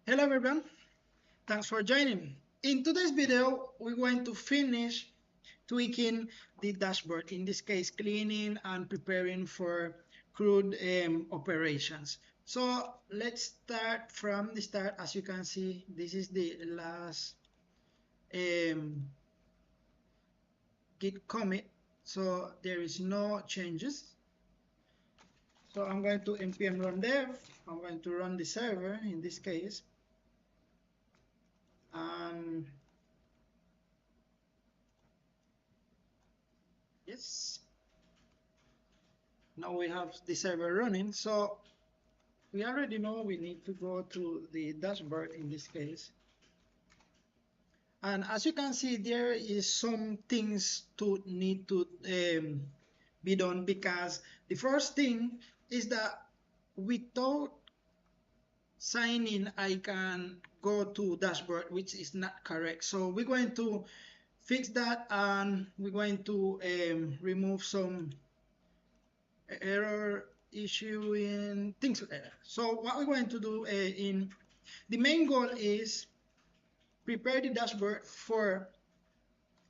Hello everyone, thanks for joining. In today's video, we're going to finish tweaking the dashboard, in this case cleaning and preparing for CRUD operations. So let's start from the start. As you can see, this is the last git commit, so there is no changes. So I'm going to npm run dev. I'm going to run the server in this case, and yes, now we have the server running. So we already know we need to go to the dashboard in this case, and as you can see, there is some things to need to be done, because the first thing is that without signing I can go to dashboard, which is not correct. So we're going to fix that, and we're going to remove some error issue in things like that. So what we're going to do in the main goal is prepare the dashboard for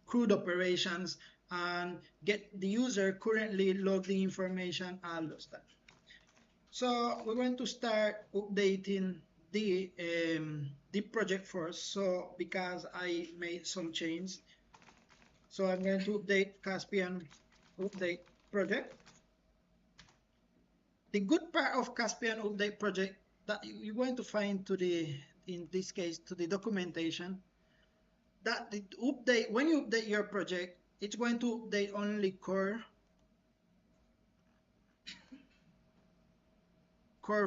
CRUD operations and get the user currently logging information, all those stuff. So we're going to start updating the project first. So because I made some change, so I'm going to update Caspian update project. The good part of Caspian update project that you're going to find to the, in this case, to the documentation, that the update, when you update your project, it's going to update only core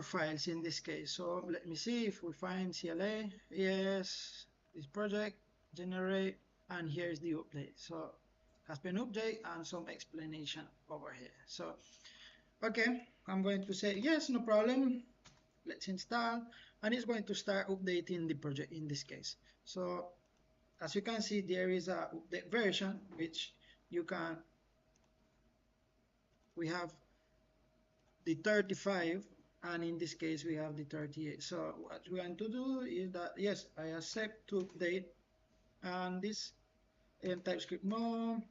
files in this case. So let me see if we find CLA. Yes, this project generate, and here's the update. So Caspian update and some explanation over here. So okay, I'm going to say yes, no problem, let's install, and it's going to start updating the project in this case. So as you can see, there is a update version which you can, we have the 35, and in this case we have the 38. So what we're going to do is that yes, I accept to update, and this TypeScript no,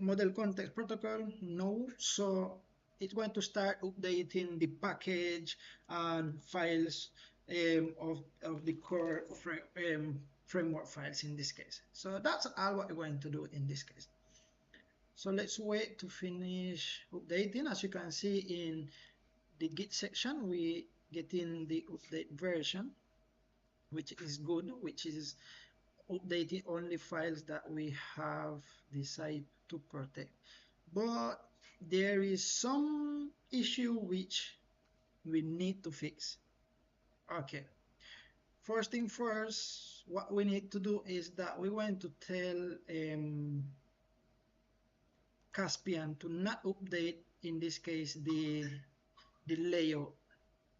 model context protocol no. So it's going to start updating the package and files of the core framework files in this case. So that's all what we're going to do in this case. So let's wait to finish updating. As you can see in the Git section, we get in the update version, which is good, which is updating only files that we have decided to protect. But there is some issue which we need to fix. Okay, first thing first, what we need to do is that we want to tell Caspian to not update, in this case, the layout.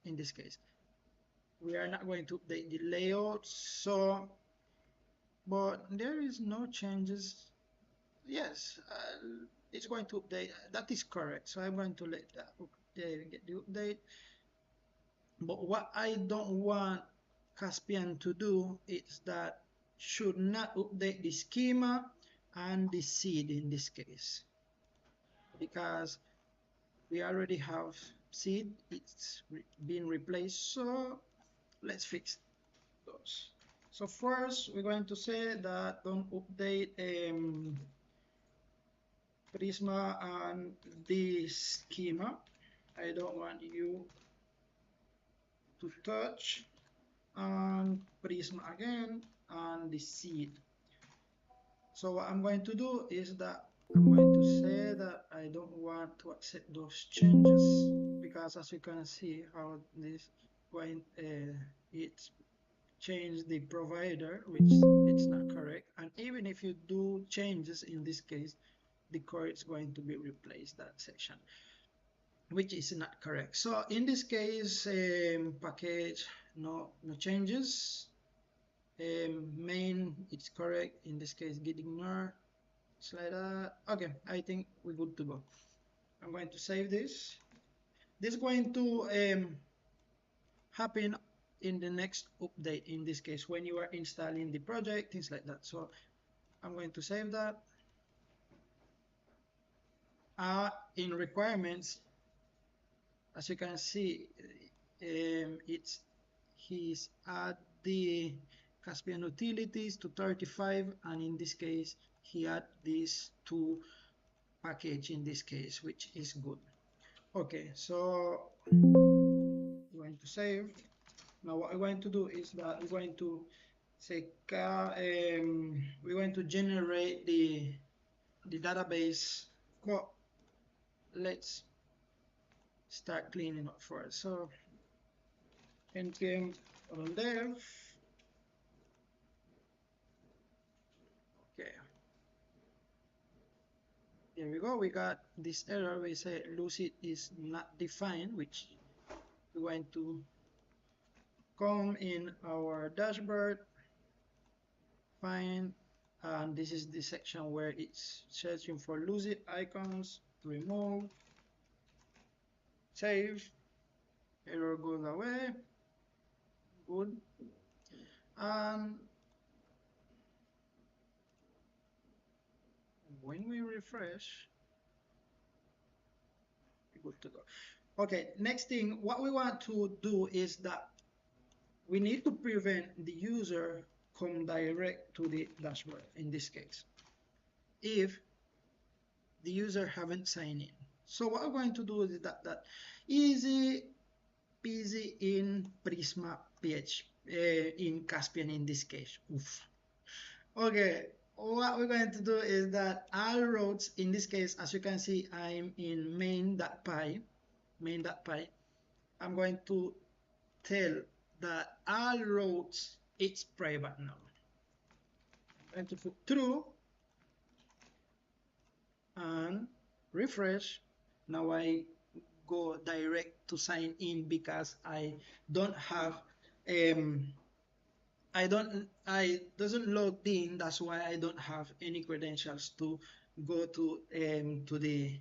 In this case, we are not going to update the layout. So but there is no changes. Yes, it's going to update. That is correct. So I'm going to let that get the update. But what I don't want Caspian to do is that should not update the schema and the seed in this case, because we already have seed, it's been replaced. So let's fix those. So first we're going to say that don't update Prisma and the schema. I don't want you to touch, and Prisma again, and the seed. So what I'm going to do is that I'm going to say that I don't want to accept those changes, because as you can see how this going it's changed the provider, which it's not correct. And even if you do changes in this case, the core is going to be replaced, that section, which is not correct. So in this case, package no changes, main it's correct, in this case git ignore, it's like that. Okay, I think we're good to go. I'm going to save this. This is going to happen in the next update, in this case when you are installing the project, things like that. So I'm going to save that. In requirements, as you can see, he's add the Caspian utilities to 35, and in this case he add these two package in this case, which is good. Okay, so I'm going to save. Now what I'm going to do is that we're going to say we're going to generate the database. Well, let's start cleaning up first. So npm run dev. Okay, there we go. We got this error. We say Lucid is not defined, which we're going to come in our dashboard, find, and this is the section where it's searching for Lucid icons. Remove, save, error goes away, good. And when we refresh, good to go. Okay, next thing, what we want to do is that we need to prevent the user come direct to the dashboard in this case if the user haven't signed in. So what I'm going to do is that easy peasy in Prisma PHP, in Caspian in this case. Oof. Okay, what we're going to do is that all routes, in this case, as you can see, I'm in main.py. I'm going to tell that all routes, it's private now. I'm going to put true and refresh. Now I go direct to sign in because I don't have I doesn't log in. That's why I don't have any credentials to go to the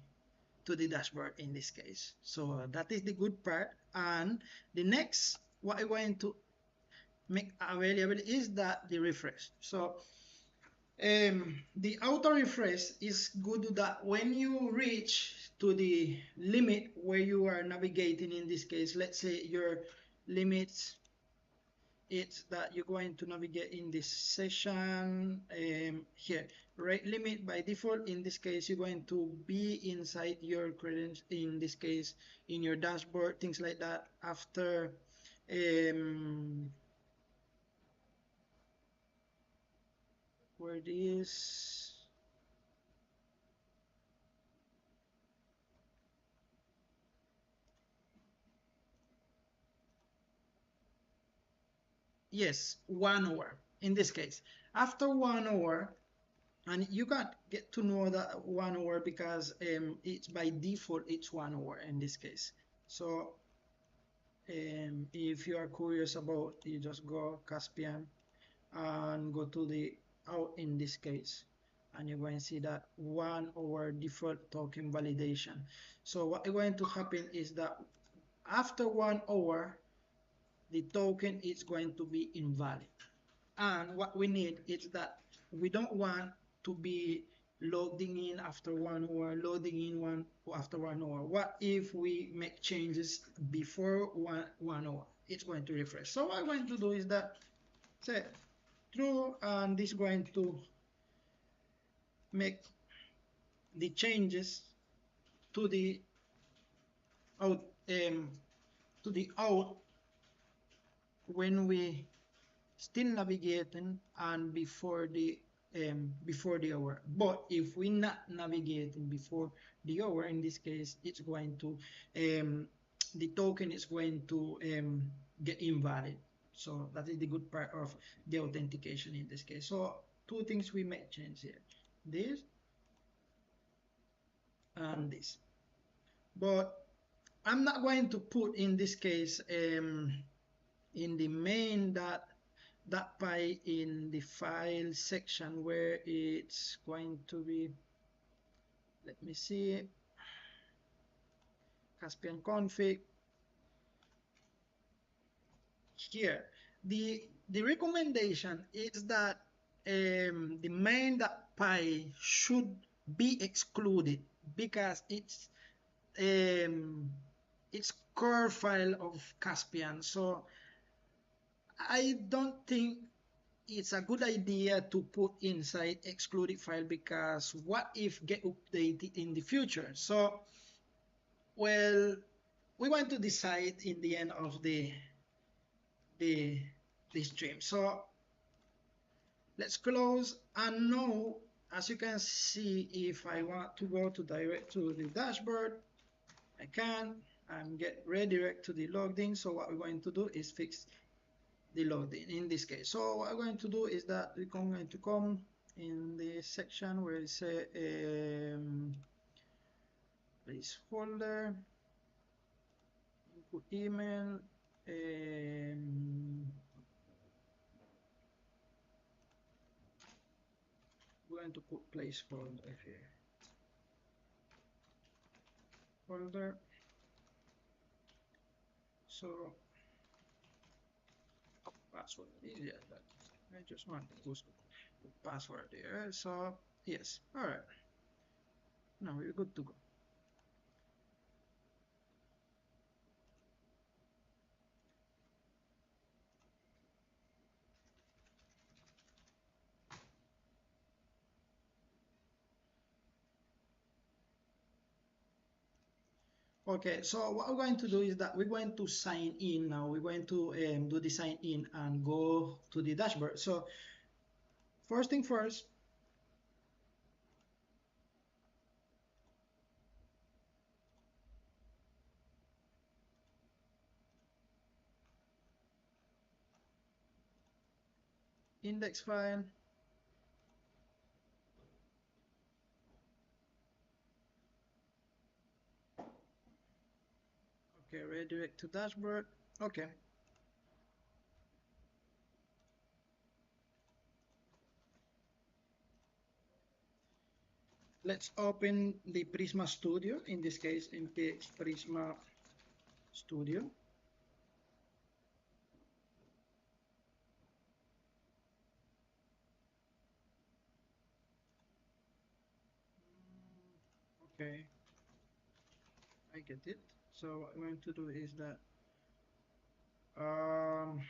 dashboard in this case. So that is the good part. And the next, what I'm going to make available is that the refresh. So the auto refresh is good that when you reach to the limit where you are navigating, in this case, let's say your limits, it's that you're going to navigate in this session here, rate limit by default. In this case, you're going to be inside your credentials, in this case in your dashboard, things like that. After where it is, yes, 1 hour in this case. After 1 hour, and you can get to know that 1 hour because it's by default it's 1 hour in this case. So if you are curious about, you just go Caspian and go to the out in this case, and you're going to see that 1 hour default token validation. So what is going to happen is that after 1 hour the token is going to be invalid, and what we need is that we don't want to be loading in after 1 hour, loading in one after 1 hour. What if we make changes before one hour? It's going to refresh. So what I'm going to do is that say true, and this is going to make the changes to the out when we still navigating and before the hour. But if we're not navigating before the hour, in this case, it's going to the token is going to get invalid. So that is the good part of the authentication in this case. So two things we may change here, this and this. But I'm not going to put in this case in the main.py in the file section where it's going to be, let me see, Caspian config. here. The recommendation is that the main.py should be excluded because um, it's core file of Caspian. So I don't think it's a good idea to put inside excluded file, because what if get updated in the future? So, well, we want to decide in the end of the the stream. So let's close, and now as you can see, if I want to go to direct to the dashboard, I can and get redirect to the logged in. So what we're going to do is fix the loading in this case. So what we're going to do is that we're going to come in the section where it says placeholder, input email, we're going to put placeholder here, folder. So password, yeah, that I just want to put password there. So yes, all right, now we're good to go. Okay, so what we're going to do is that we're going to sign in now. We're going to do the sign in and go to the dashboard. So first thing first, index file. Okay, redirect to dashboard. Okay. Let's open the Prisma Studio, in this case, npx Prisma Studio. Okay, I get it. So what I'm going to do is that I'm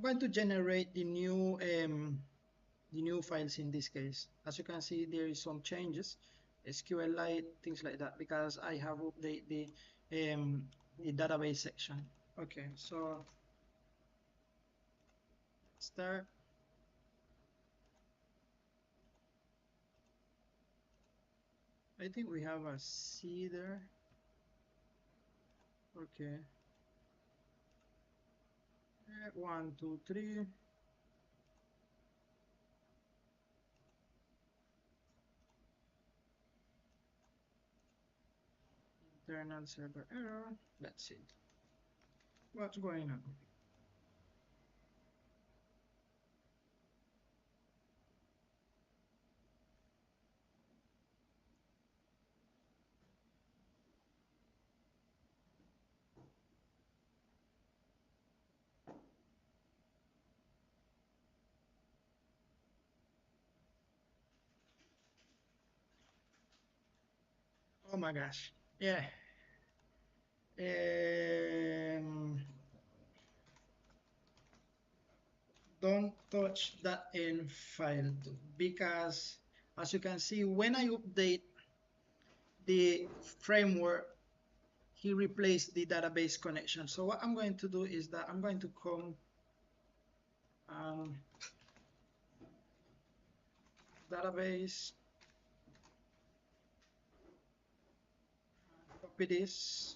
going to generate the new files in this case. As you can see, there is some changes, SQLite, things like that, because I have updated the database section. Okay, so start. I think we have a C there. Okay. 1, 2, 3. Internal server error. That's it. What's going on? Oh my gosh. Yeah. Don't touch that end file too, because as you can see, when I update the framework, he replaced the database connection. So what I'm going to do is that I'm going to come database, copy this,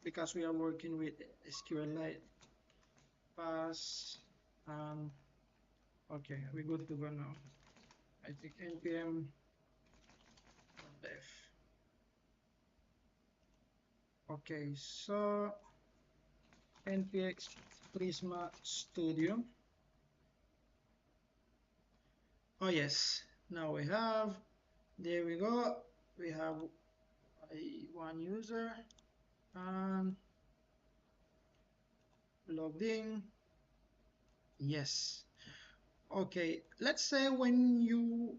because we are working with SQLite, pass, okay, we're good to go now. I think npm def. Okay, so npx Prisma Studio. Oh yes, now we have, there we go, we have one user and logged in. Yes. Okay, let's say when you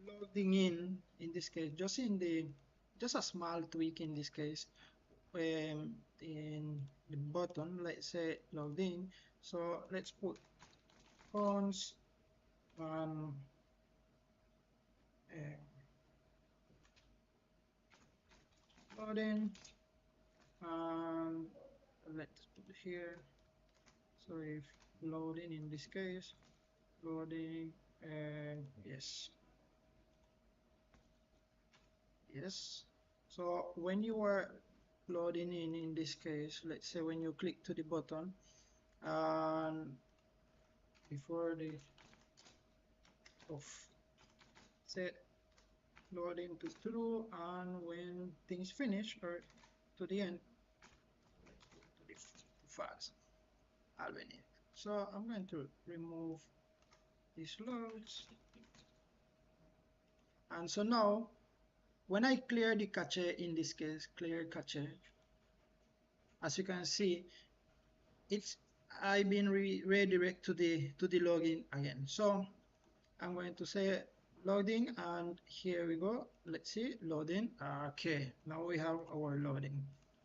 logging in this case, just a small tweak in this case, in the button, let's say logged in. So let's put cons and loading, and let's put here. So if loading in this case, loading, yes, yes. So when you are loading in this case, let's say when you click to the button and before the off set loading to true, and when things finish or to the end, to the files albany. So I'm going to remove these loads, and so now when I clear the cache, in this case clear cache, as you can see, it's I've been redirect to the login again. So I'm going to say loading, and here we go. Let's see, loading. Okay, now we have our loading.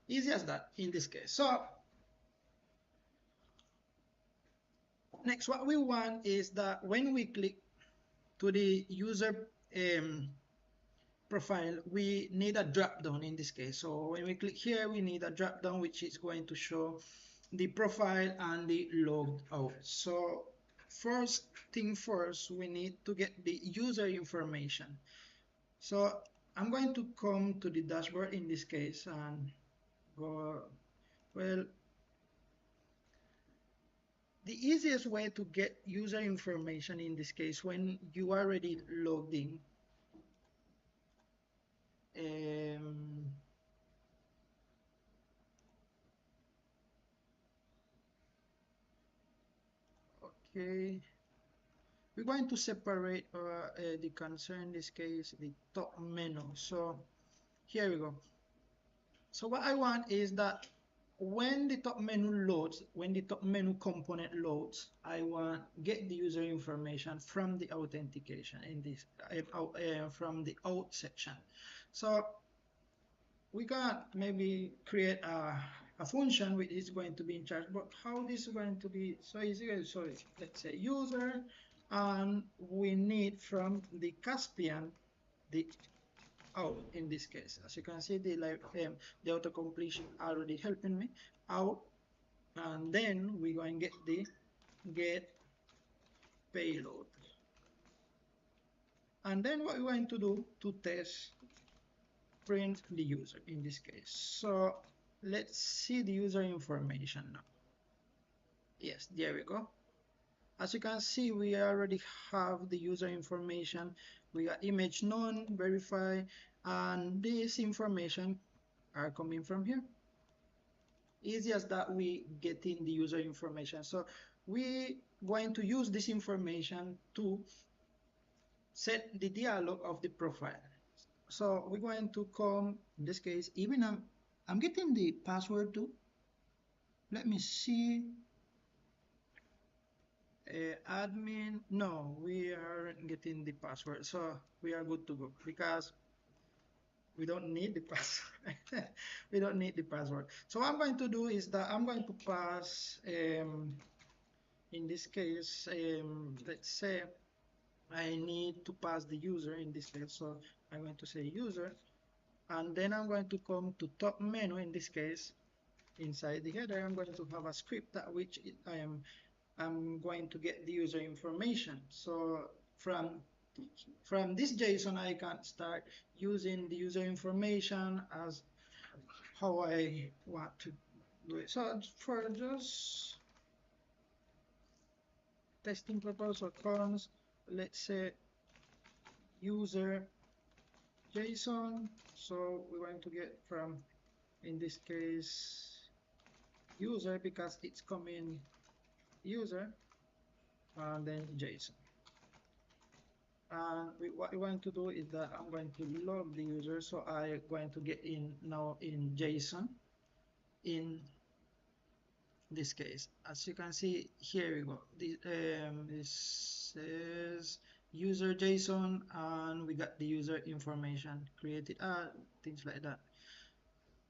Easy as that in this case. So next, what we want is that when we click to the user profile, we need a drop down in this case. So when we click here, we need a drop down which is going to show the profile and the logged out. So first thing first, we need to get the user information. So I'm going to come to the dashboard in this case and go, well, the easiest way to get user information in this case, when you are already logged in, okay, we're going to separate the concern, in this case, the top menu. So here we go. So what I want is that when the top menu loads, when the top menu component loads, I want get the user information from the authentication in this from the out section. So we can maybe create a function which is going to be in charge, but how this is going to be so easy. So let's say user, and we need from the Caspian the out in this case. As you can see, the auto-completion already helping me out, and then we're going to get the get payload, and then what we're going to do to test print the user in this case. So let's see the user information now. Yes, there we go. As you can see, we already have the user information. We got image none, verify, and this information are coming from here. Easy as that, we get in the user information. So we going to use this information to set the dialog of the profile. So we're going to come, in this case, even I'm getting the password too. Let me see. Admin, no, we aren't getting the password, so we are good to go because we don't need the password. We don't need the password. So what I'm going to do is that I'm going to pass, in this case, let's say I need to pass the user in this case. So I'm going to say user, and then I'm going to come to top menu in this case. Inside the header, I'm going to have a script that which I'm going to get the user information. So from this JSON, I can start using the user information as how I want to do it. So for just testing purpose or cons, let's say user JSON. So we're going to get from, in this case, user, because it's coming user. and then JSON. And what I want to do is that I'm going to log the user, so I'm going to get in now in JSON in this case. As you can see, here we go. This is user JSON, and we got the user information created, things like that.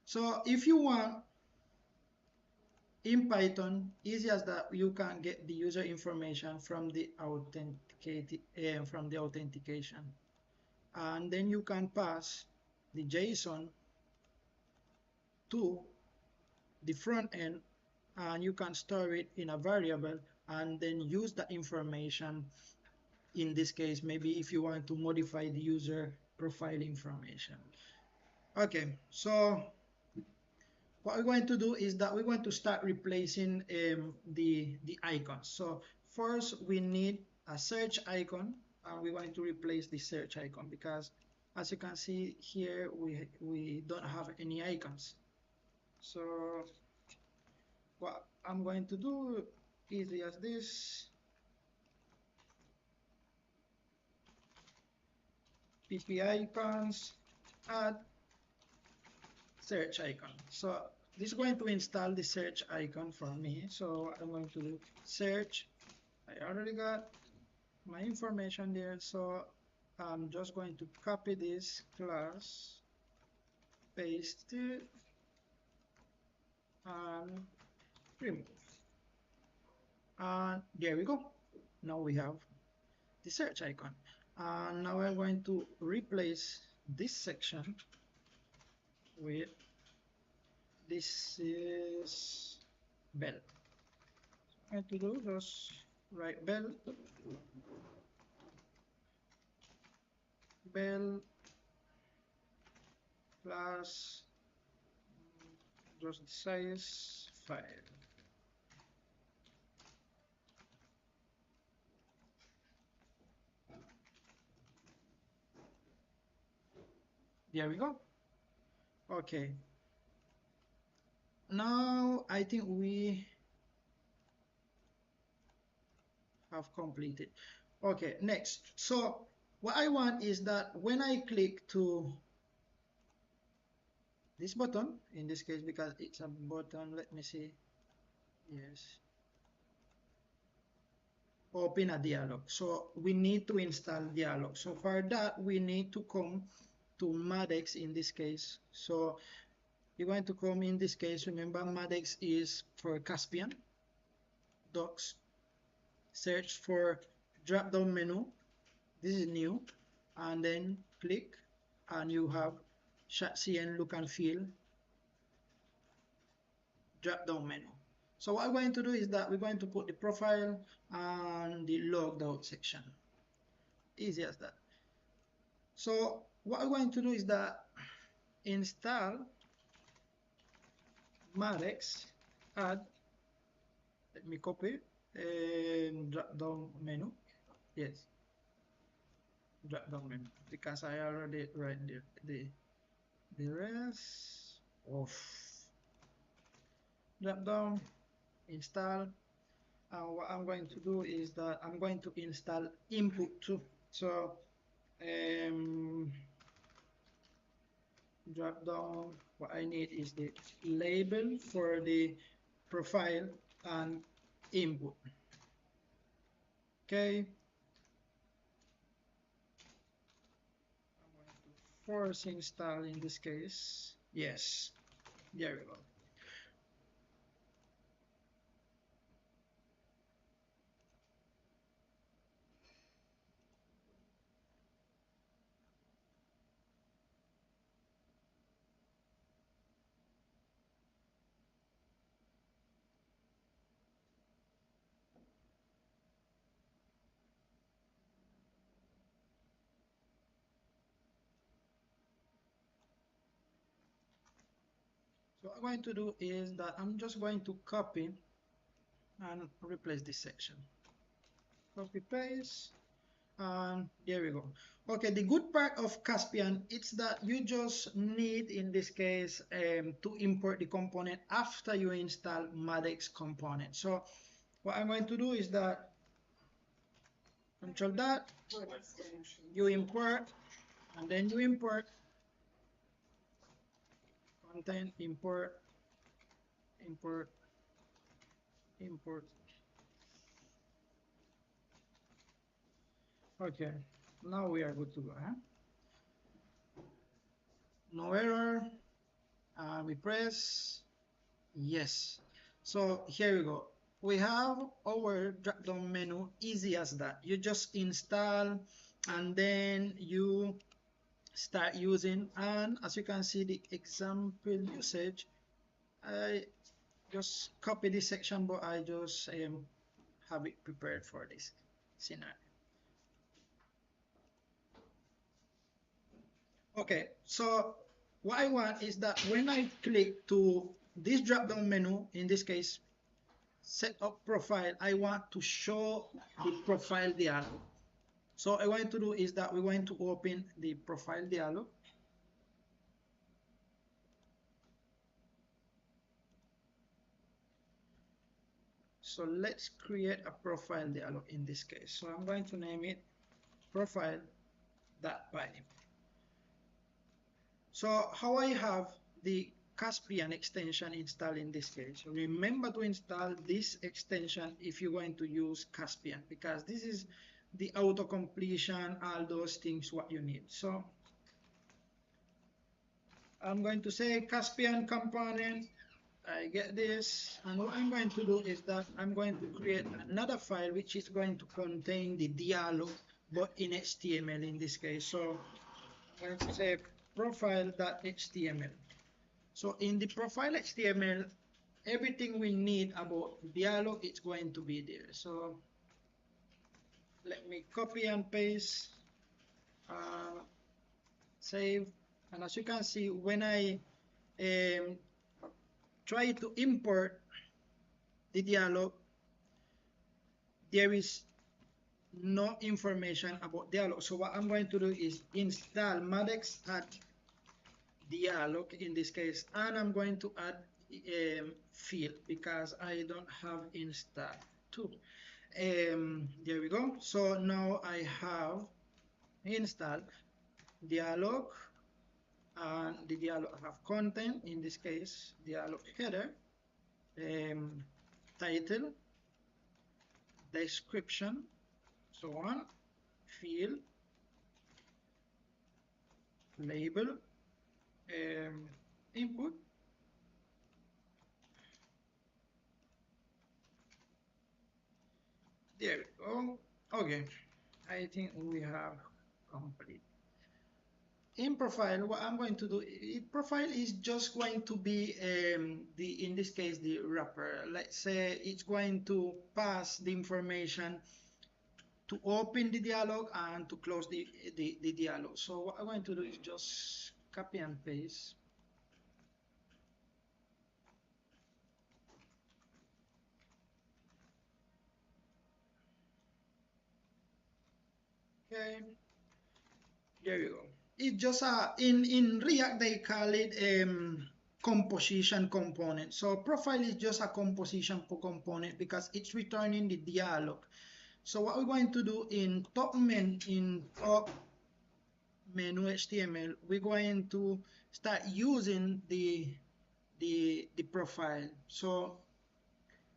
So if you want, in Python, easy as that, you can get the user information from the authentication, and then you can pass the JSON to the front end, and you can store it in a variable and then use that information. In this case, maybe if you want to modify the user profile information. Okay, so what we're going to do is that we're going to start replacing the icons. So first we need a search icon, and we're going to replace the search icon because, as you can see here, we don't have any icons. So what I'm going to do, easy as this, ppicons add search icon. So this is going to install the search icon for me. So I'm going to do search. I already got my information there, so I'm just going to copy this class, paste it, and remove. And there we go. Now we have the search icon. And now we're going to replace this section with, this is bell. So I'm going to do just write bell plus just the size 5. There we go. Okay, now I think we have completed. Okay, next. So what I want is that when I click to this button, in this case because it's a button, let me see, yes, open a dialog. So we need to install dialog. So for that we need to come to Maddex in this case. So you're going to come in this case, remember Maddex is for Caspian docs, search for drop down menu, this is new, and then click and you have CN look and feel drop down menu. So what we're going to do is that we're going to put the profile and the logged out section. Easy as that. So what we're going to do is that install Maddex add, let me copy, drop down menu, yes, drop down menu, because I already write the rest of drop down, install. And what I'm going to do is that I'm going to install input too. So drop down, what I need is the label for the profile and input. Okay, I'm going to force install in this case. Yes, there we go. So what I'm going to do is that I'm just going to copy and replace this section. Copy paste, and there we go. Okay, the good part of Caspian is that you just need, in this case, to import the component after you install Maddex component. So what I'm going to do is that Control that, you import, and then you import content, import, import, import. Okay, now we are good to go. Huh? No error. We press yes. So here we go. We have our drop-down menu, easy as that. You just install and then you start using, and as you can see the example usage, I just copy this section, but I just have it prepared for this scenario. Okay, so what I want is that when I click to this drop-down menu, in this case set up profile, I want to show the profile dialog. So what I want to do is that we want to open the profile dialog. So let's create a profile dialog in this case. So I'm going to name it profile.py. So how I have the Caspian extension installed in this case. Remember to install this extension if you're going to use Caspian, because this is the auto completion, all those things what you need. So I'm going to say Caspian component. I get this, and what I'm going to do is that I'm going to create another file which is going to contain the dialog, but in HTML in this case. So I'm going to say profile.html. So in the profile HTML, everything we need about dialog is going to be there. So let me copy and paste, save, and as you can see, when I try to import the dialog, there is no information about dialog. So what I'm going to do is install Maddex add dialog in this case, and I'm going to add field because I don't have install too. There we go. So now I have installed dialog, and the dialog have content, in this case dialog header, title, description, so on, field, label, input, there we go. Okay, I think we have complete. In profile, what I'm going to do, profile is just going to be in this case the wrapper. Let's say it's going to pass the information to open the dialog and to close the dialog. So what I'm going to do is just copy and paste. Okay, there you go. It's just in React they call it composition component. So profile is just a composition component because it's returning the dialog. So what we're going to do in top menu HTML, we're going to start using the profile. So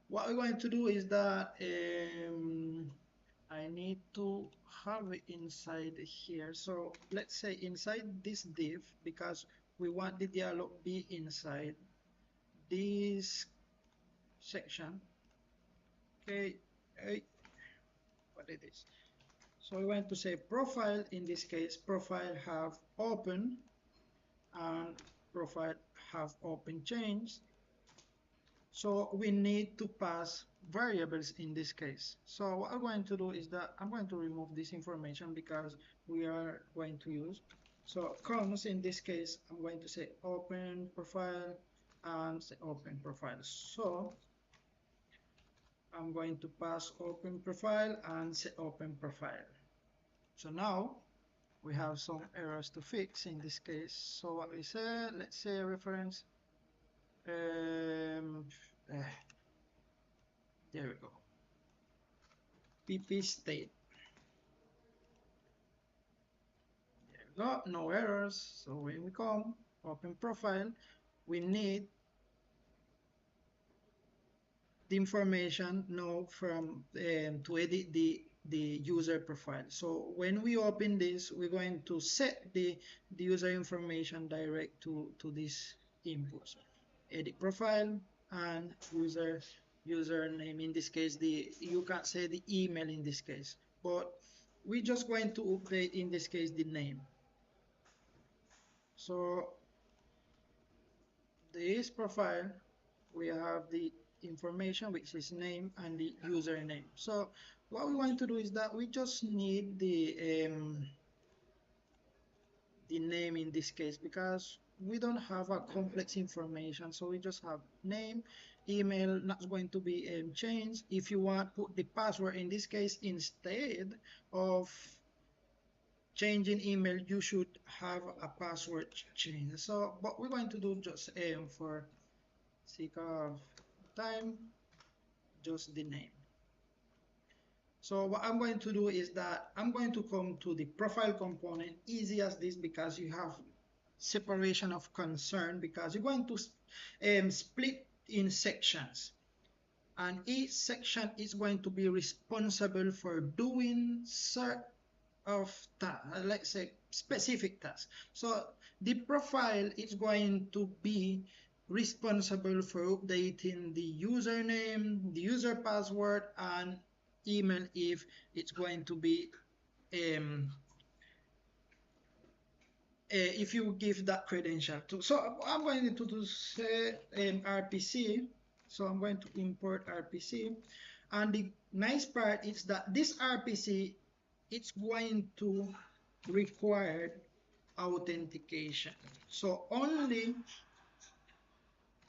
what we're going to do is that I need to have it inside here. So let's say inside this div, because we want the dialog be inside this section. Okay, what it is. So we want to say profile, in this case profile have open and profile have open change. So we need to pass variables in this case. So what I'm going to do is that I'm going to remove this information because we are going to use. So cons, in this case, I'm going to say open profile and say open profile. So I'm going to pass open profile and say open profile. So now we have some errors to fix in this case. So what we say, let's say reference. There we go. pp state. go, no errors. So when we come open profile, we need the information now from to edit the user profile. So when we open this, we're going to set the user information direct to this input. Edit profile and username. In this case, you can say the email in this case, but we're just going to update in this case the name. So this profile, we have the information, which is name and the username. So what we want to do is that we just need the name in this case, because we don't have a complex information. So we just have name, email, not going to be changed. If you want, put the password in this case instead of changing email, you should have a password change. So what we're going to do, just for sake of time, just the name. So what I'm going to do is that I'm going to come to the profile component, easy as this, because you have separation of concern, because you're going to split in sections, and each section is going to be responsible for doing set of tasks, let's say specific tasks. So the profile is going to be responsible for updating the username, the user password, and email if it's going to be if you give that credential to. So I'm going to do say RPC. So I'm going to import RPC, and the nice part is that this RPC, it's going to require authentication. So only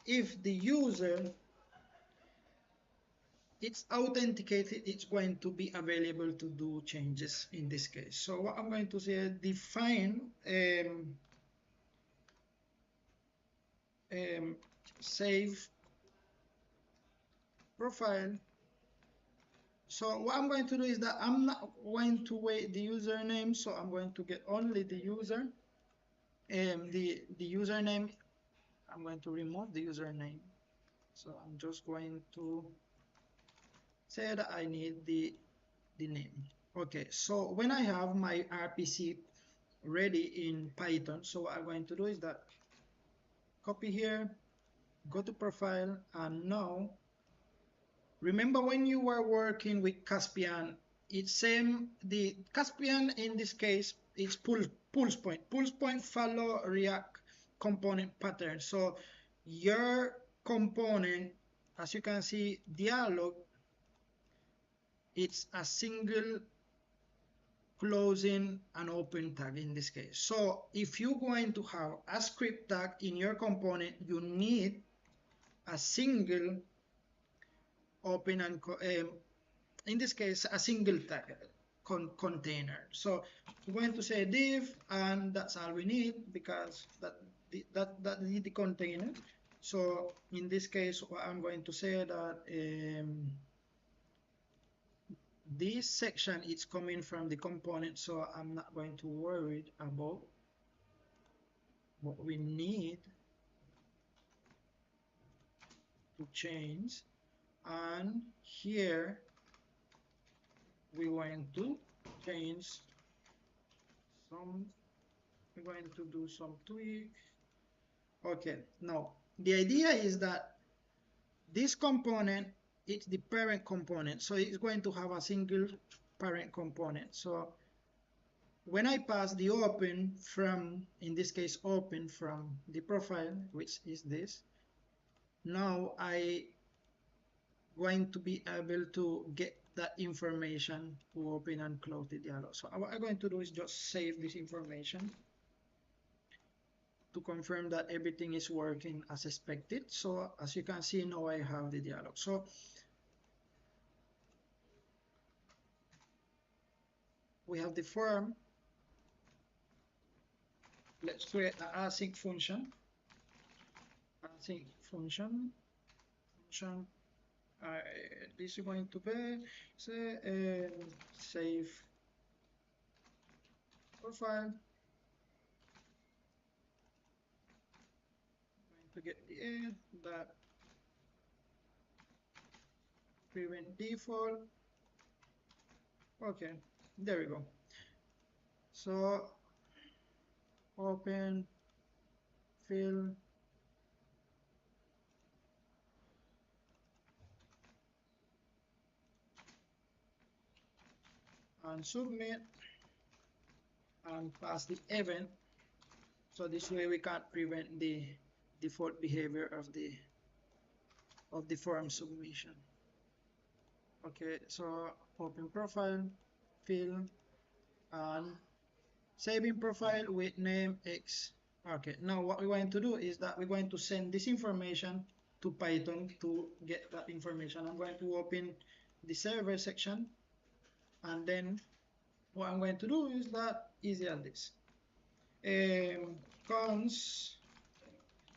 if the user it's authenticated, it's going to be available to do changes in this case. So what I'm going to say, define save profile. So what I'm going to do is that I'm not going to wait the username, so I'm going to get only the user. The username, I'm going to remove the username. So I'm just going to say that I need the name. Okay, so when I have my RPC ready in Python, so what I'm going to do is that copy here, go to profile, and now remember when you were working with Caspian, it's same. The Caspian in this case is pulse point. Pulse point follow React component pattern. So your component, as you can see, dialog, it's a single closing and open tag in this case. So if you're going to have a script tag in your component, you need a single open and in this case a single tag container. So we're going to say div, and that's all we need, because that is the container. So in this case, what I'm going to say that this section is coming from the component, so I'm not going to worry about what we need to change. And here we're going to change some, we're going to do some tweak. Okay, now the idea is that this component, it's the parent component, so it's going to have a single parent component. So when I pass the open from, in this case, open from the profile, which is this, now I going to be able to get that information to open and close the dialog. So what I'm going to do is just save this information to confirm that everything is working as expected. So as you can see, now I have the dialog. So we have the form. Let's create an async function. Async function. This is going to be say save profile. to get the end that prevent default. Okay, there we go. So open, fill, and submit, and pass the event. So this way we can't prevent the default behavior of the form submission. Okay, so open profile, fill, and saving profile with name X. Okay, now what we're going to do is that we're going to send this information to Python to get that information. I'm going to open the server section, and then what I'm going to do is that easy as this. Cons,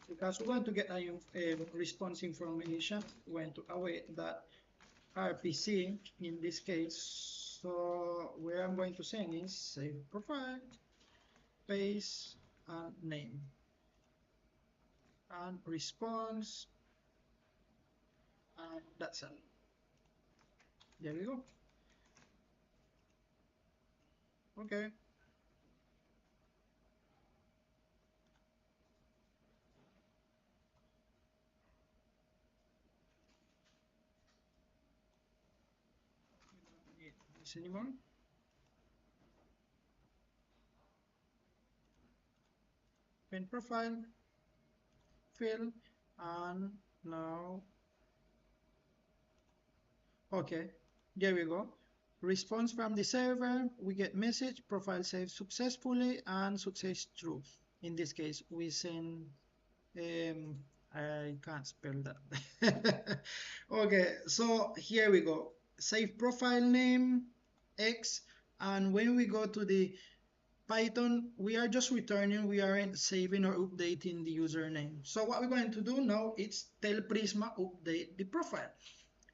because we're going to get a response information, we're going to await that RPC in this case. So where I'm going to send is save profile, space, and name, and response, and that's it. There we go. Okay. We don't need this anymore. Pen profile, fill, and now, okay, there we go. Response from the server, we get message, profile saved successfully, and success true. In this case, we send, I can't spell that. Okay, so here we go. Save profile name, X, and when we go to the Python, we are just returning, we aren't saving or updating the username. So what we're going to do now is tell Prisma update the profile.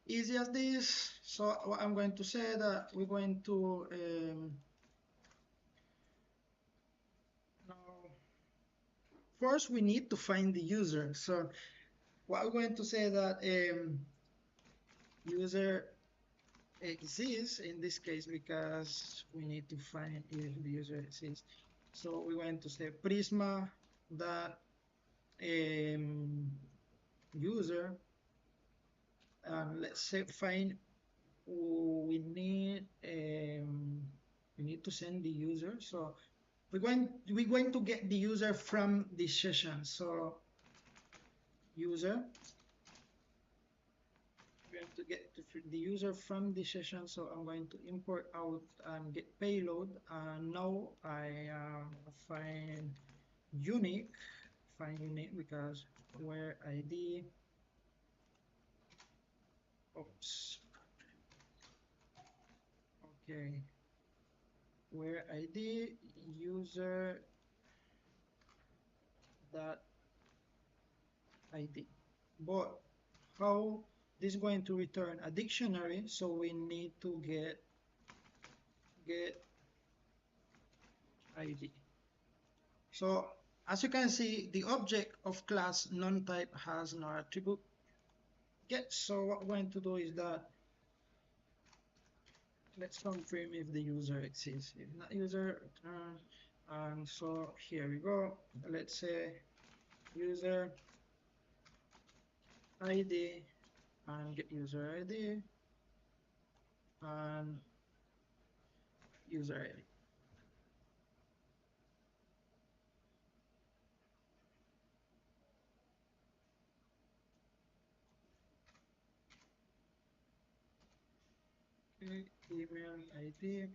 Easy as this. So what I'm going to say that we're going to now first we need to find the user. So what we're going to say that user exists in this case because we need to find if the user exists. So we're going to say Prisma that user, and let's say find, we need to send the user. So we're going to get the user from the session. So user, we have to get the user from the session. So I'm going to import out and get payload, and now I find unique because where ID, oops, okay, where ID user that ID. But how this is going to return a dictionary, so we need to get ID. So as you can see, the object of class non-type has no attribute get. So what we're going to do is that let's confirm if the user exists. If not user, return. And so here we go. Let's say user ID and get user ID and user ID. Okay, email ID.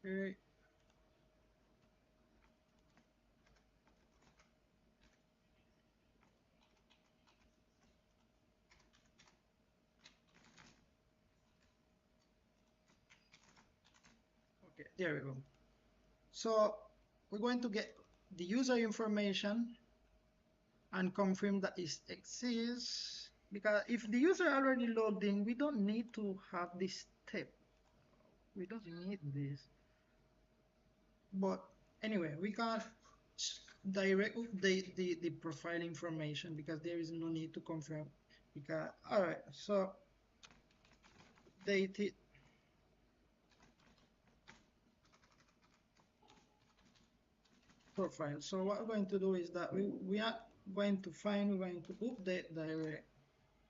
Okay. Okay, there we go. So we're going to get the user information and confirm that it exists, because if the user already logged in, we don't need to have this step. We don't need this. But anyway, we can't direct update the profile information because there is no need to confirm. Because all right, so update it profile. So what we're going to do is that we are going to find, we're going to update direct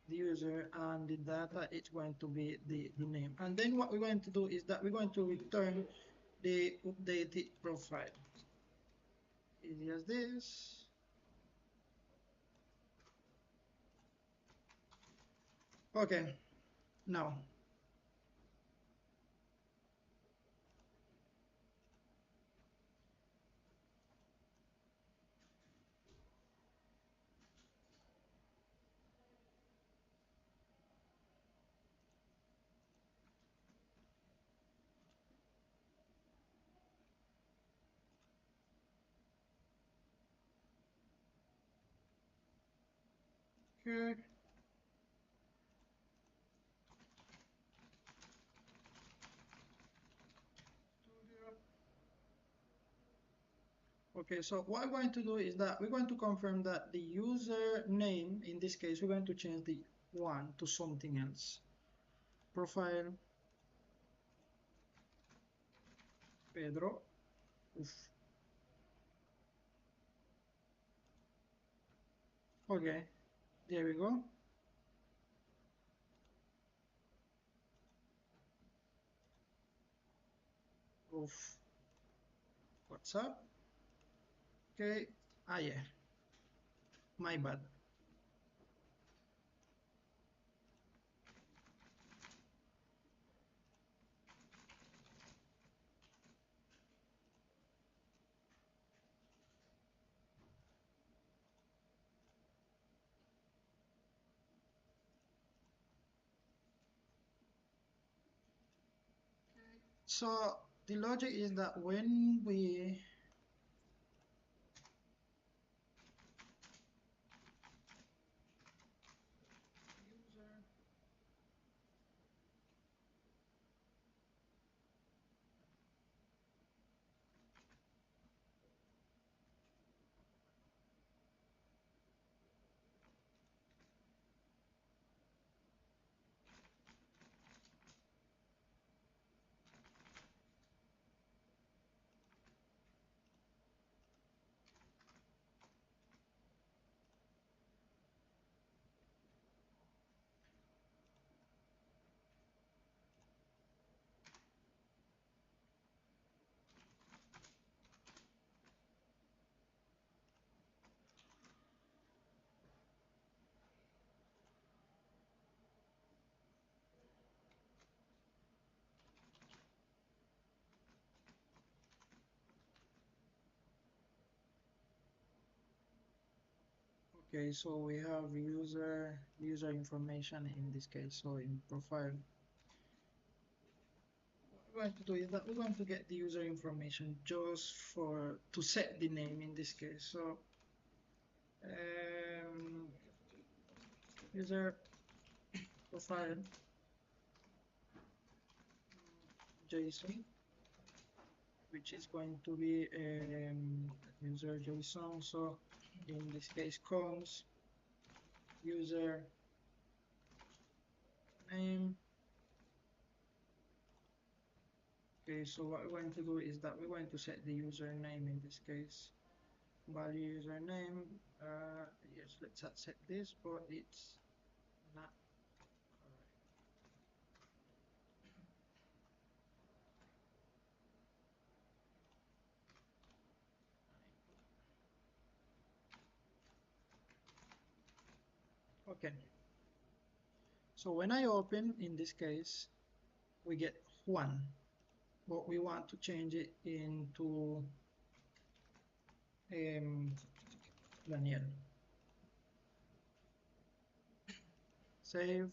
the user, and the data it's going to be the name. And then what we're going to do is that we're going to return the updated profile. Easy as this. Okay, now here. Okay, so what I'm going to do is that we're going to confirm that the user name, in this case, we're going to change the one to something else. Profile Pedro. Oof. Okay, there we go. Oof. What's up? Okay, yeah, my bad. So the logic is that when we okay, so we have user information in this case. So in profile, what we're going to do is that we're going to get the user information just for to set the name in this case. So user profile JSON, which is going to be user JSON. So in this case, cons user name. Okay, so what we're going to do is that we're going to set the username in this case. Value username. Yes, let's accept this, but it's not correct. Okay. So when I open, in this case, we get 1, but we want to change it into Daniel. Save.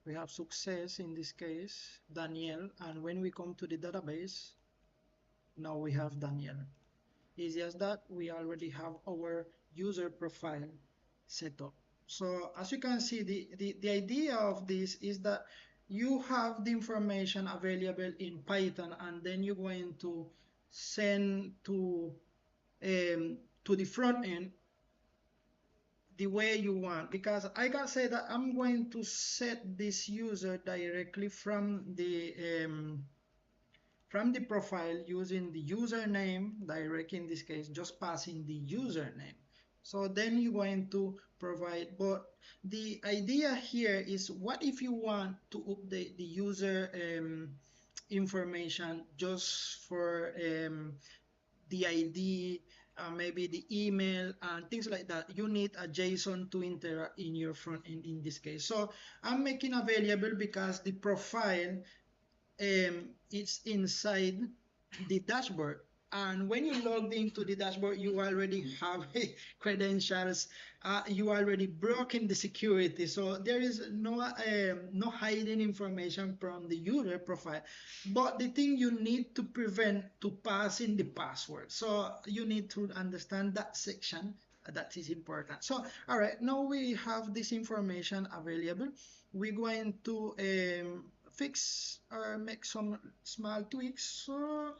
We have success in this case, Daniel, and when we come to the database, now we have Daniel. Easy as that, we already have our user profile set up. So as you can see, the idea of this is that you have the information available in Python, and then you're going to send to the front end the way you want, because I can say that I'm going to set this user directly from the profile using the username direct, in this case just passing the username. So then you're going to provide, but the idea here is, what if you want to update the user information just for the ID, maybe the email and things like that? You need a JSON to interact in your front end in this case. So I'm making available because the profile it's inside the dashboard, and when you logged into the dashboard you already have credentials, you already broken the security, so there is no hiding information from the user profile. But the thing you need to prevent to pass in the password, so you need to understand that section. That is important. So all right, now we have this information available. We're going to fix or make some small tweaks. So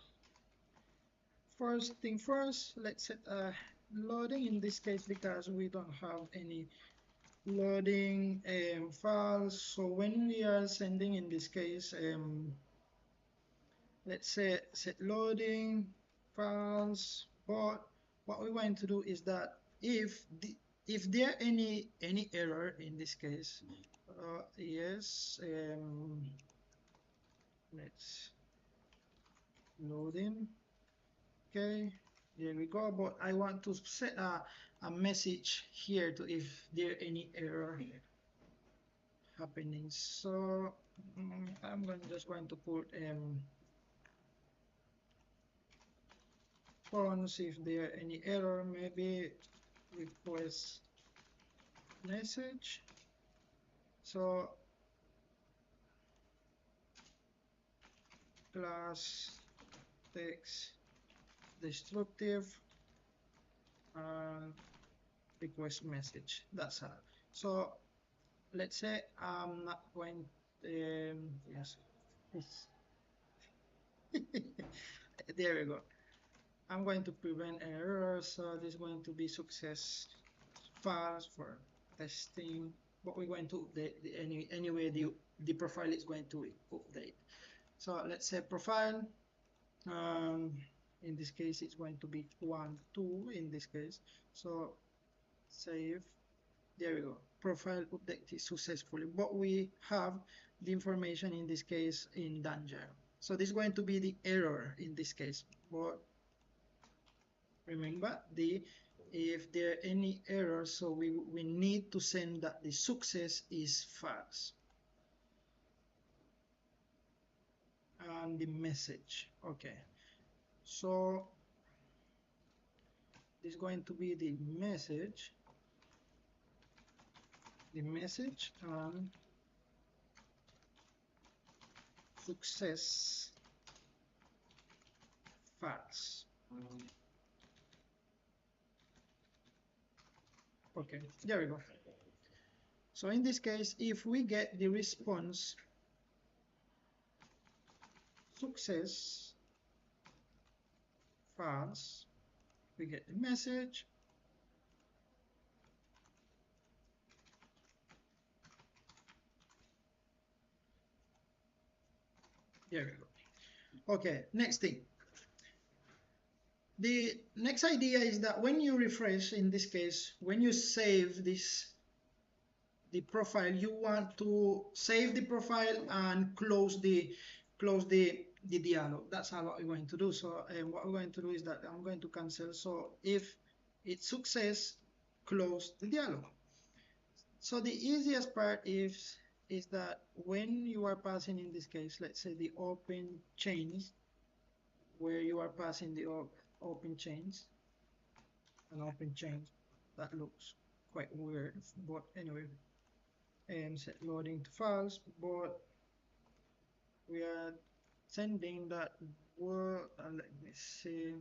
first thing first, let's set a loading in this case, because we don't have any loading files. So when we are sending in this case, let's say set loading files. But what we're going to do is that if there any error in this case, yes, let's loading. Okay, there we go. But I want to set a message here to if there any error happening. So I'm just going to put see if there any error, maybe request message. So class text destructive and request message. That's all. So let's say I'm not going yes there we go. I'm going to prevent errors, so this is going to be success files for testing. But we're going to update anyway the profile is going to update. So let's say profile, in this case it's going to be 1 2 in this case. So save. There we go. Profile updated successfully, but we have the information in this case in danger. So this is going to be the error in this case. But remember, if there are any errors, so we need to send that the success is false. And the message. Okay. So this is going to be the message. The message and success false. Okay, there we go. So in this case, if we get the response success false, we get the message. There we go. Okay, next thing. The next idea is that when you refresh, in this case, when you save the profile, you want to save the profile and close the dialog. That's how what we're going to do. So what we're going to do is that I'm going to cancel. So if it's success, close the dialog. So the easiest part is that when you are passing, in this case, let's say the open chains, where you are passing the open chains, an open chain that looks quite weird, but anyway, and set loading to false, but we are sending that word, let me see,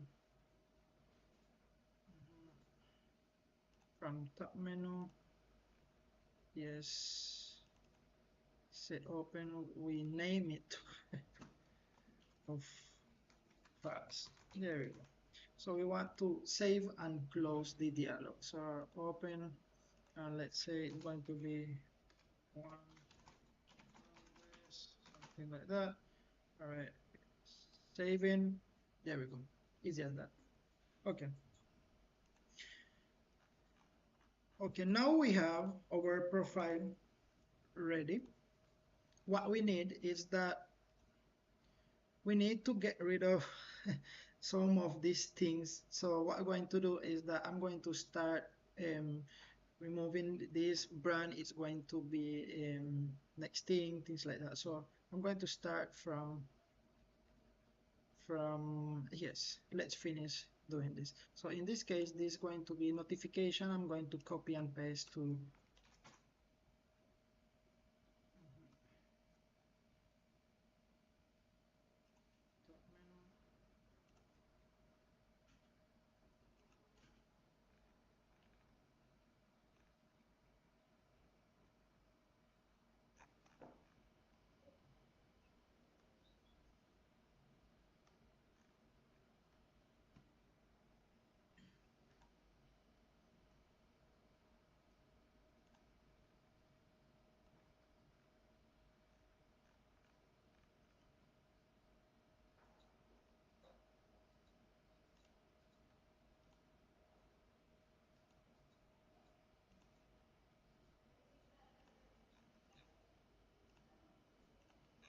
from top menu, yes, say open, we name it of fast. There we go. So we want to save and close the dialog. So open, and let's say it's going to be one, something like that. All right, saving. There we go. Easy as that. Okay. Okay, now we have our profile ready. What we need is that we need to get rid of some of these things. So what I'm going to do is that I'm going to start removing this brand. It's going to be next things like that. So I'm going to start from yes, let's finish doing this. So in this case, this is going to be notification. I'm going to copy and paste to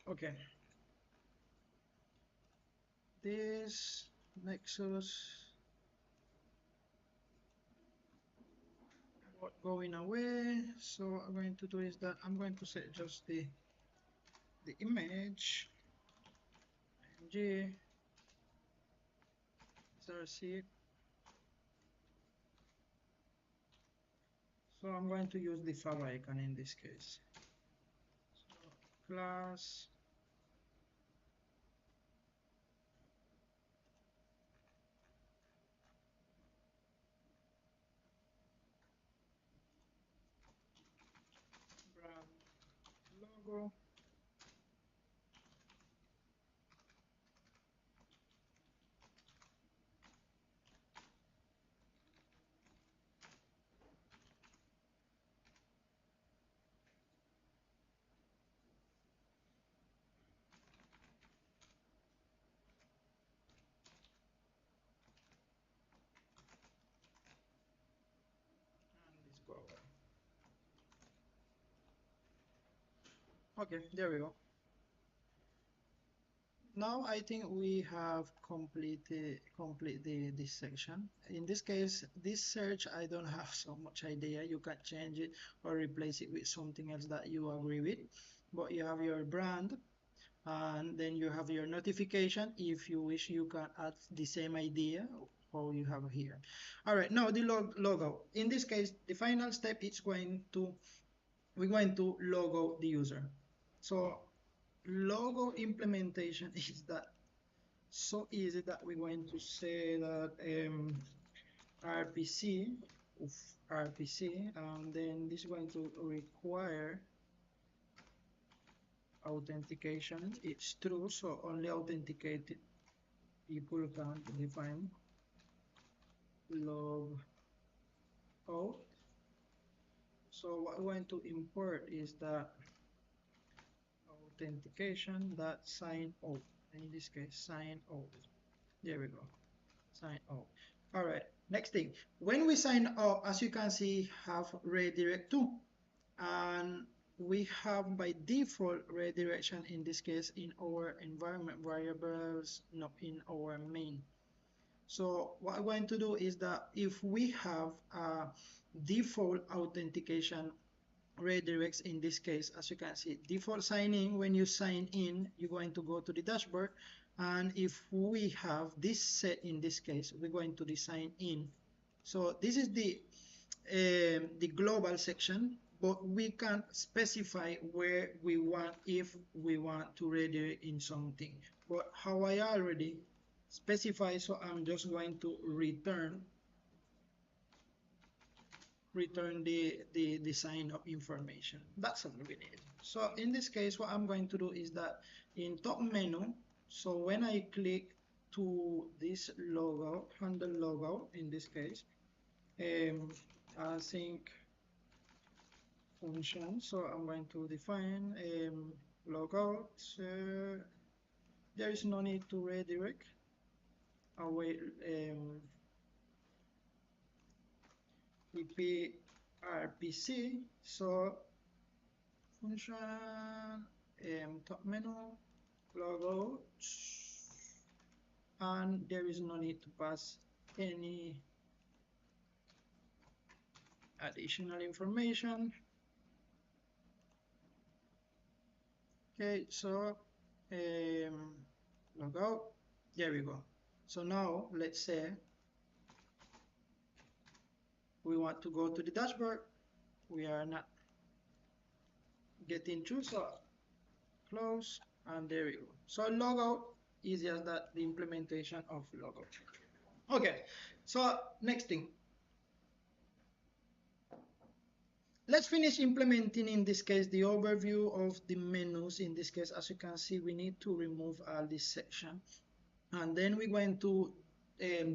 okay. This Nexus going away. So what I'm going to do is that I'm going to set just the image img src. So I'm going to use the favicon in this case. So class brand logo. And let's go away. Okay, there we go. Now I think we have completed this section. In this case, this search, I don't have so much idea. You can change it or replace it with something else that you agree with. But you have your brand, and then you have your notification. If you wish, you can add the same idea or you have here. All right, now the logo. In this case, the final step is we're going to logo the user. So logo implementation is that so easy that we're going to say that RPC of RPC, and then this is going to require authentication. It's true, so only authenticated people can define log out. So what we're going to import is that authentication that sign out. In this case, sign out. There we go. Sign out. All right. Next thing, when we sign out, as you can see, have redirect to, and we have by default redirection in this case in our environment variables, not in our main. So what I'm going to do is that if we have a default authentication redirects in this case, as you can see, default signing, when you sign in, you're going to go to the dashboard, and if we have this set in this case, we're going to the sign in. So this is the global section, but we can specify where we want, if we want to redirect in something. But how I already specify, so I'm just going to return return the sign up information. That's all we need. So in this case, what I'm going to do is that in top menu, so when I click to this logo, handle logo in this case, async function, so I'm going to define logout. There is no need to redirect away ppRPC, so function top menu logo, and there is no need to pass any additional information. Okay, so logout, there we go. So now let's say we want to go to the dashboard. We are not getting through, so close, and there we go. So logout, easy as that, the implementation of logout. Okay, so next thing, let's finish implementing in this case the overview of the menus. In this case, as you can see, we need to remove all this section, and then we're going to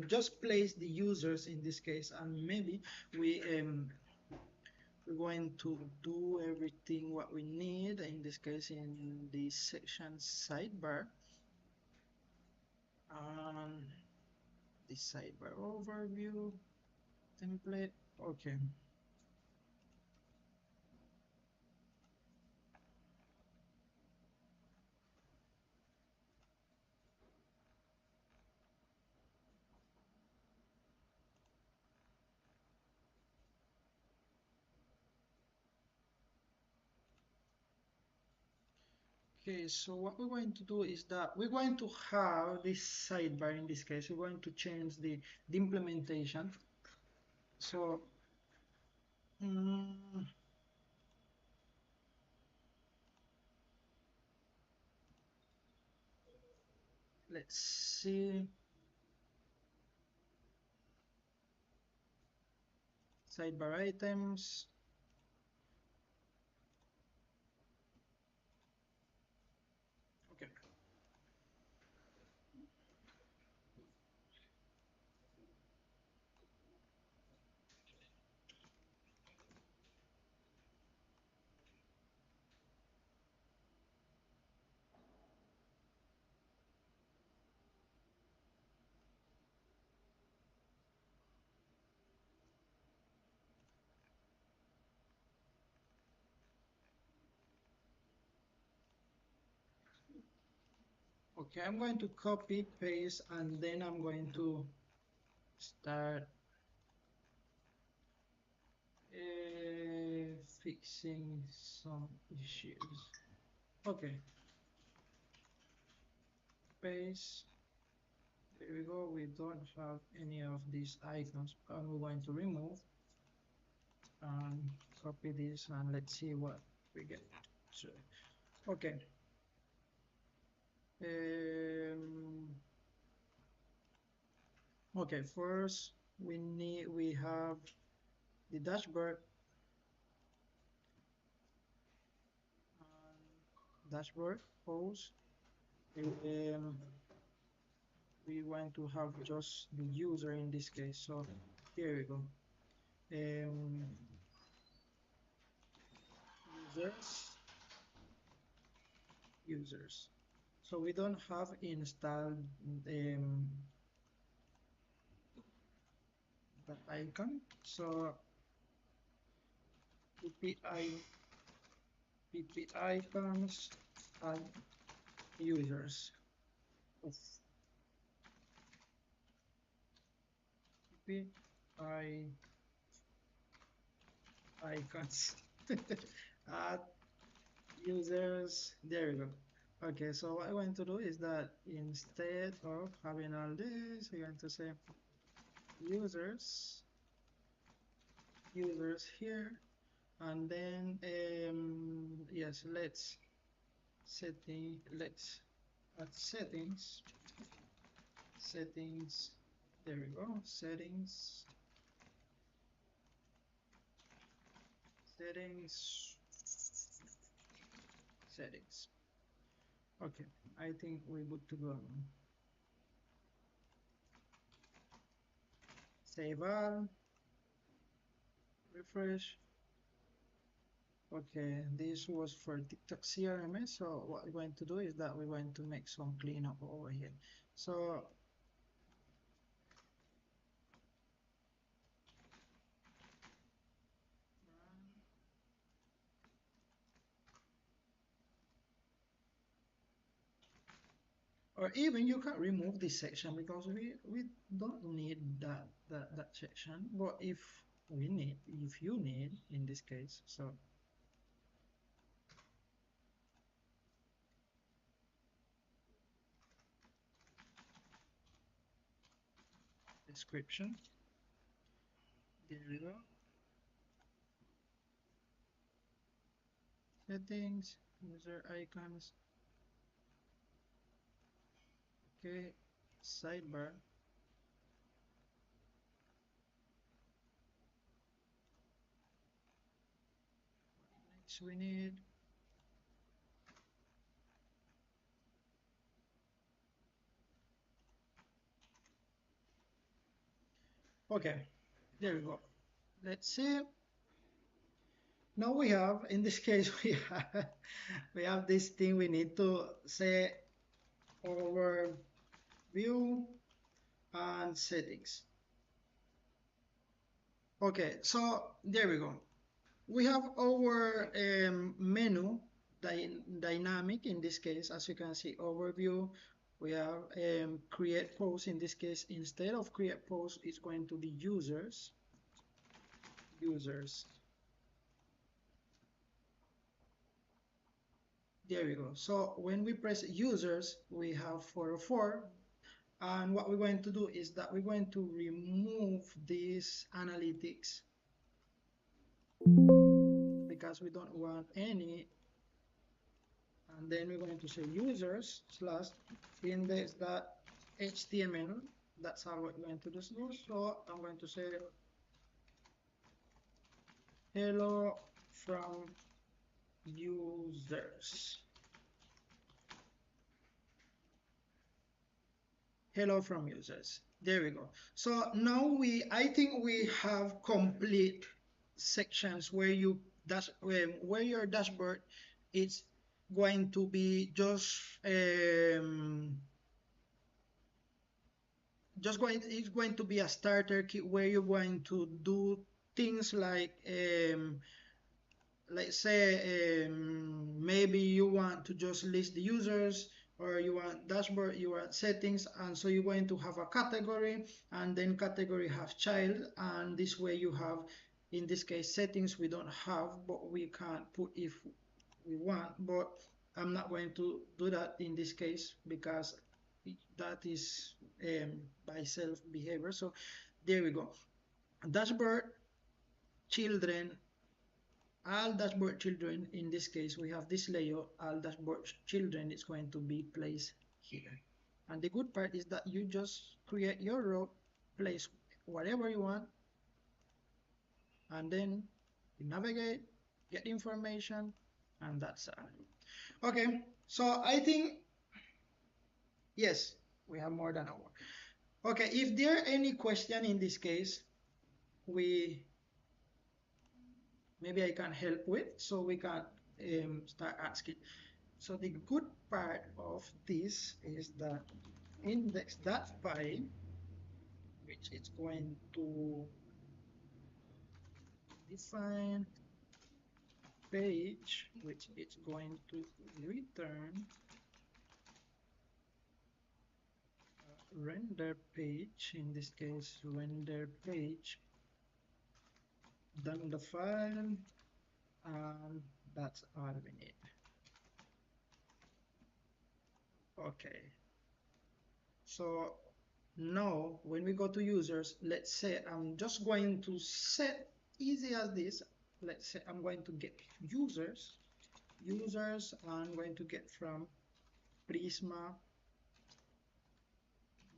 just place the users in this case, and maybe we're going to do everything what we need in this case in the section sidebar, and the sidebar overview template. Okay, okay, so what we're going to do is that we're going to have this sidebar. In this case, we're going to change the implementation. So let's see, sidebar items. Okay, okay, I'm going to copy paste, and then I'm going to start fixing some issues. Okay, paste, there we go. We don't have any of these icons, and we're going to remove and copy this, and let's see what we get. So, okay, okay, first we have the dashboard, dashboard pose. We want to have just the user in this case, so here we go. Users, so we don't have installed that icon, so ppicons add users of ppicons add users, there we go. Okay, so what I want to do is that instead of having all this, we're going to say users here, and then yes, let's add settings, there we go, settings, settings. Okay, I think we're good to go. Save all, refresh. Okay, this was for TikTok CRM. So what we're going to do is that we're going to make some cleanup over here. So or even you can remove this section because we don't need that section. But if you need in this case, so description, there we go. Settings, user icons. Okay, sidebar. Next we need okay, there we go. Let's see. Now we have, in this case, we have this thing we need to say over view and settings. Okay, so there we go. We have our menu dynamic in this case, as you can see, overview. We have create post. In this case, instead of create post, it's going to be users. There we go. So when we press users, we have 404. And what we're going to do is that we're going to remove this analytics because we don't want any. And then we're going to say users slash index.html. That's how we're going to do. So I'm going to say hello from users. Hello from users. There we go. So now I think we have complete sections where where your dashboard is going to be just it's going to be a starter kit where you're going to do things like let's say maybe you want to just list the users, or you want dashboard, you want settings, and so you're going to have a category, and then category have child, and this way you have, in this case, settings we don't have, but we can put if we want. But I'm not going to do that in this case because that is by self behavior. So there we go. Dashboard children, all dashboard children, in this case we have this layout, all dashboard children is going to be placed here. And the good part is that you just create your row, place whatever you want, and then you navigate, get information, and that's all. Okay, so I think yes, we have more than hour. Okay, if there are any question in this case, maybe I can help with, so we can start asking. So the good part of this is that index.py, which is going to define page, which is going to return render page, in this case render page, done the file, and that's all we need. Okay, so now when we go to users, let's say I'm just going to set, easy as this, let's say I'm going to get users, I'm going to get from Prisma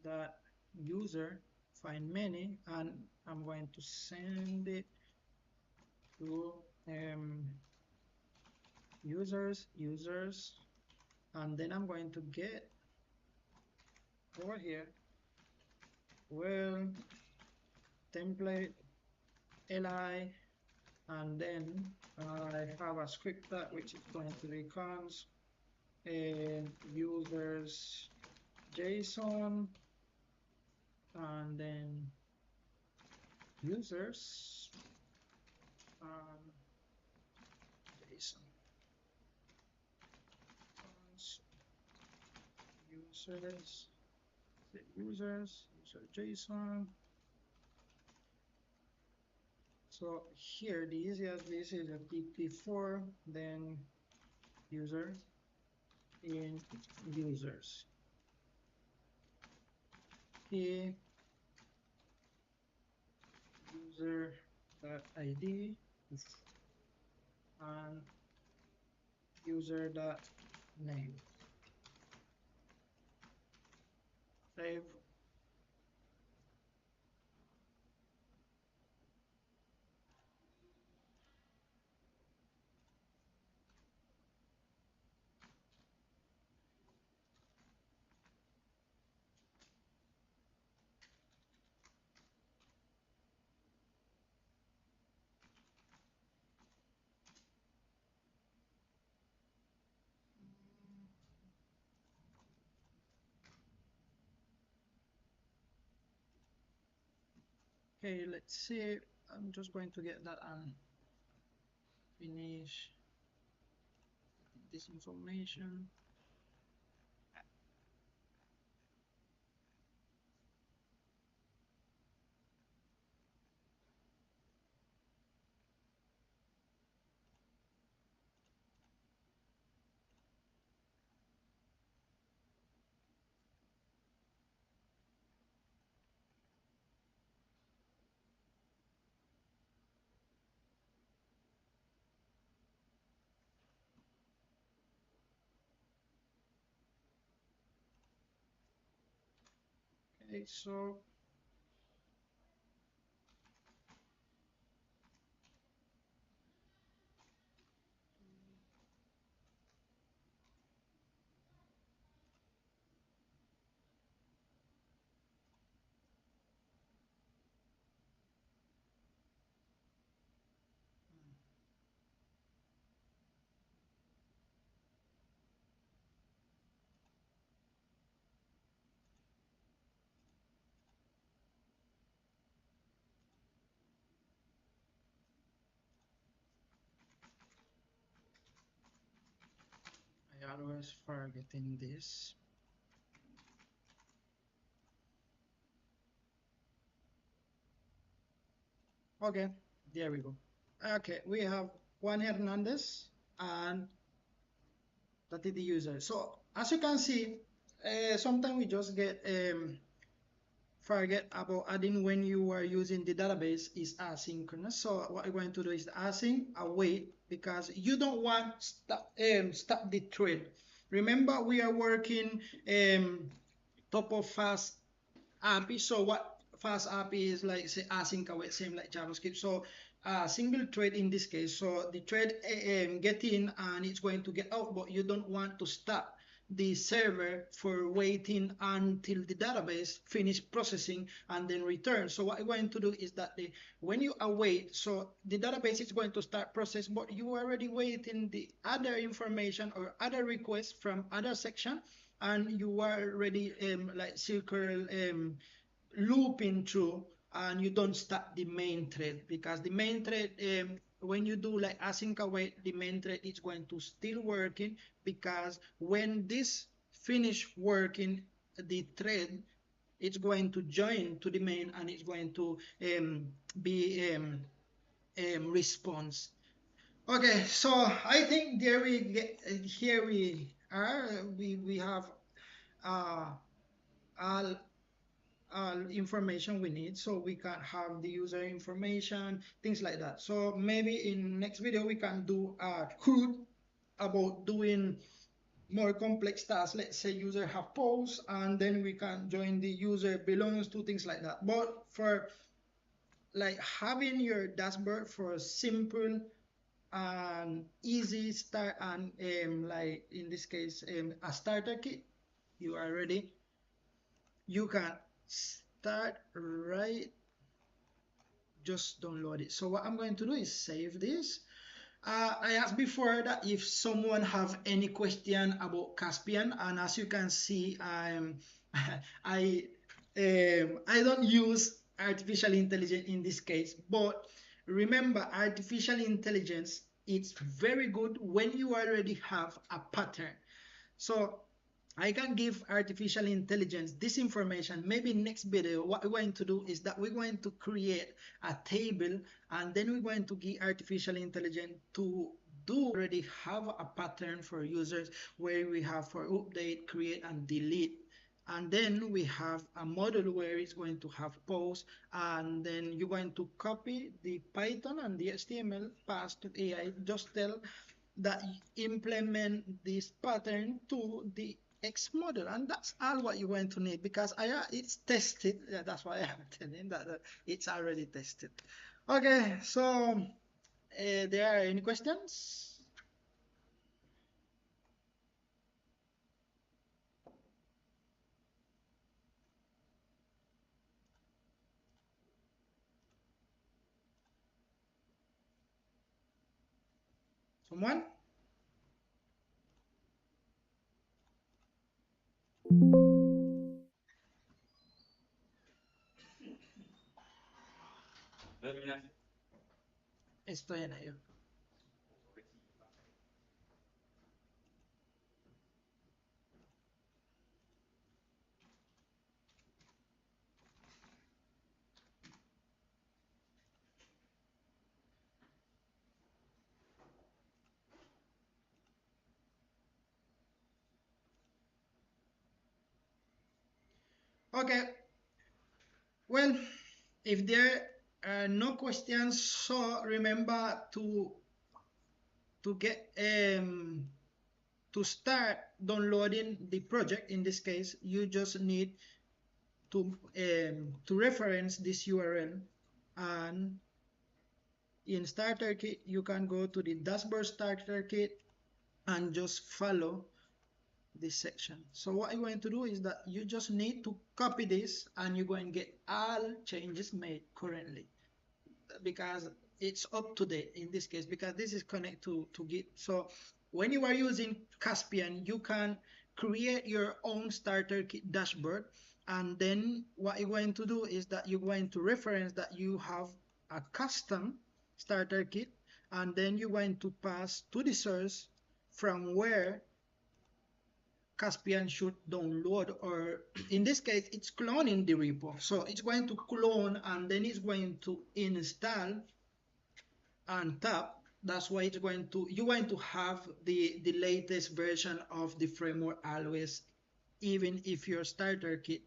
that user find many, and I'm going to send it to um, users, and then I'm going to get over here, well, template li, and then I have a script that which is going to be cons users JSON, and then users JSON cons user JSON. So here the easiest this is a pp4, then user in users key user id and user name. Save. Okay, let's see. I'm just going to get that and finish this information. Okay, so I always forgetting this. Okay, there we go. Okay, we have Juan Hernandez and that is the user. So as you can see, sometimes we just get forget about adding when you are using the database is asynchronous. So what I'm going to do is async await because you don't want stop the thread. Remember we are working top of fast API. So what fast API is like say async await, same like JavaScript. So single thread in this case. So the thread get in and it's going to get out, but you don't want to stop the server for waiting until the database finish processing and then return. So what I'm going to do is that when you await, so the database is going to start process, but you are already waiting the other information or other requests from other section, and you are already like circle looping through, and you don't start the main thread because the main thread when you do like async await, the main thread is going to still working because when this finish working, the thread it's going to join to the main and it's going to be response. Okay, so I think there we get here we are. We have uh, all information we need, so we can have the user information, things like that. So maybe in next video we can do a CRUD about doing more complex tasks. Let's say user have posts and then we can join the user belongs to, things like that. But for like having your dashboard for simple an easy start and like in this case a starter kit, you are ready. You can start right, just download it. So what I'm going to do is save this. I asked before that if someone have any question about Caspian, and as you can see, I I don't use artificial intelligence in this case, but remember, artificial intelligence, it's very good when you already have a pattern. So I can give artificial intelligence this information. Maybe next video, what we're going to do is that we're going to create a table, and then we're going to give artificial intelligence to do already have a pattern for users where we have for update, create, and delete. And then we have a model where it's going to have pause, and then you're going to copy the Python and the HTML, pass to AI, just tell that implement this pattern to the X model, and that's all what you're going to need, because it's tested. Yeah, that's why I'm telling that it's already tested. Okay, so there are any questions? Someone? Estoy en ello. Okay, well, if there are no questions, so remember to get to start downloading the project. In this case, you just need to reference this URL, and in starter kit you can go to the dashboard starter kit and just follow this section. So what you're going to do is that you just need to copy this, and you're going to get all changes made currently, because it's up to date in this case, because this is connected to Git. So when you are using Caspian, you can create your own starter kit dashboard, and then what you're going to do is that you're going to reference that you have a custom starter kit, and then you're going to pass to the source from where Caspian should download, or in this case it's cloning the repo. So it's going to clone, and then it's going to install and tap. That's why it's going to, you're going to have the latest version of the framework always, even if your starter kit,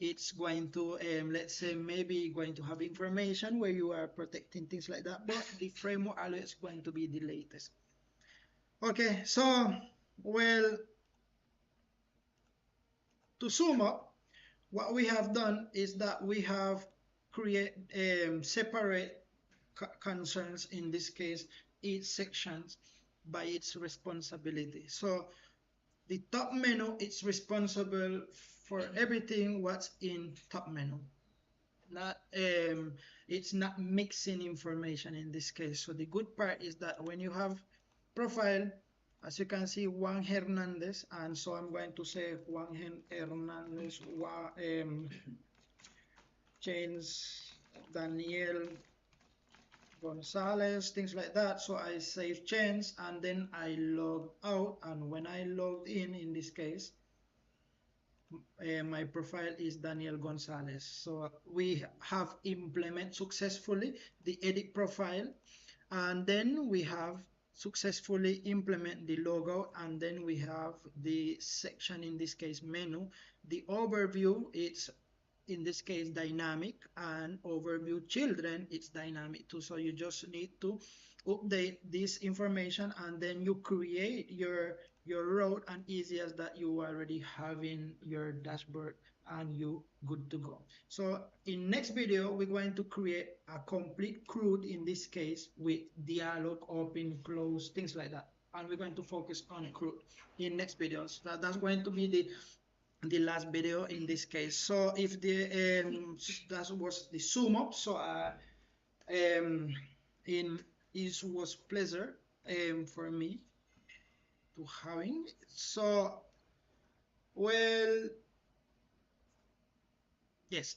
it's going to let's say maybe going to have information where you are protecting things like that, but the framework always going to be the latest. Okay, so well, to sum up, what we have done is that we have create separate concerns, in this case each sections by its responsibility. So the top menu is responsible for everything what's in top menu, not it's not mixing information in this case. So the good part is that when you have profile, as you can see, Juan Hernandez, and so I'm going to say Juan Hernandez, James, Daniel Gonzalez, things like that. So I save change, and then I log out, and when I log in this case, my profile is Daniel Gonzalez. So we have implemented successfully the edit profile, and then we have successfully implement the logout, and then we have the section, in this case menu. The overview, it's in this case dynamic, and overview children, it's dynamic too. So you just need to update this information, and then you create your your road and easy as that you already having your dashboard and you good to go. So in next video we're going to create a complete CRUD in this case with dialog, open, close, things like that, and we're going to focus on CRUD in next videos. That's going to be the last video in this case. So if the that was the sum up. So in it was pleasure for me to having. So well, yes,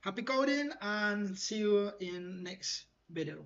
happy coding and see you in next video.